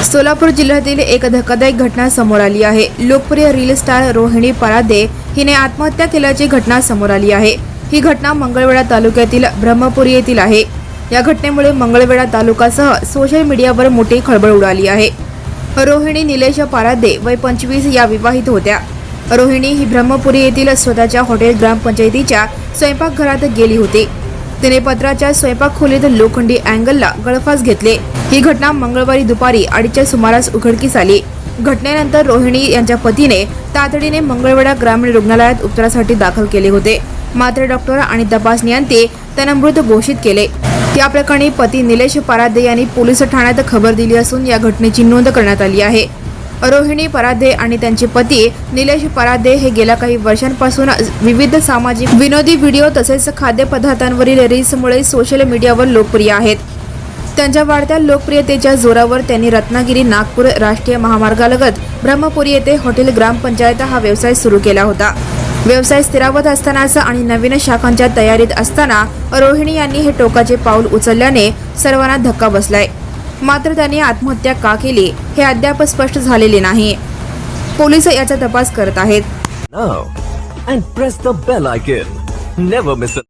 सोलापूर जिल्ह्यातील एक धक्कादायक घटना समोर आली आहे। लोकप्रिय रील स्टार रोहिणी परादे हिने आत्महत्या केल्याची घटना समोर आली आहे। ही घटना मंगळवेढा तालुक्यातील ब्रह्मपुरी येथील आहे। या घटनेमुळे मंगळवेढा तालुकासह सोशल मीडियावर मोठी खळबळ उडाली आहे। रोहिणी निलेश परादे वय 25 या विवाहित होत्या। रोहिणी ही ब्रह्मपुरी येथील स्वतःच्या हॉटेल ग्रामपंचायतीच्या स्वयंपाकघरात गेली होती। तिने पत्राच्या स्वयंपाक खोलीत लोखंडी अँगलला गळफास घेतले। ही घटना मंगळवारी दुपारी 2:30च्या सुमारास उघडकीस आली। घटनेनंतर रोहिणी यांच्या पतीने तातडीने मंगळवेढा ग्रामीण रुग्णालयात उपचारासाठी दाखल केले होते, मात्र डॉक्टर आणि तपासणी अंती त्यांना मृत घोषित केले। या प्रकरणी पती निलेश परादे यांनी पोलीस ठाण्यात खबर दिली असून या घटनेची नोंद करण्यात आली आहे। रोहिणी परादे आणि त्यांचे पती निलेश परादे हे गेल्या काही वर्षांपासून विविध सामाजिक विनोदी व्हिडिओ तसेच खाद्यपदार्थांवरील रील्समुळे सोशल मीडियावर लोकप्रिय आहेत। त्यांच्या वाढत्या लोकप्रियतेच्या जोरावर त्यांनी रत्नागिरी नागपूर राष्ट्रीय महामार्गालगत ब्रह्मपुरी येथे हॉटेल ग्रामपंचायत हा व्यवसाय सुरू केला होता। व्यवसाय स्थिरावत असतानाच आणि नवीन शाखांच्या तयारीत असताना रोहिणी यांनी हे टोकाचे पाऊल उचलल्याने सर्वांना धक्का बसलाय। मात्र त्यांनी आत्महत्या का केली हे अद्याप स्पष्ट झालेले नाही। पोलीस याचा तपास करत आहेत। Now and press the bell icon. Never miss a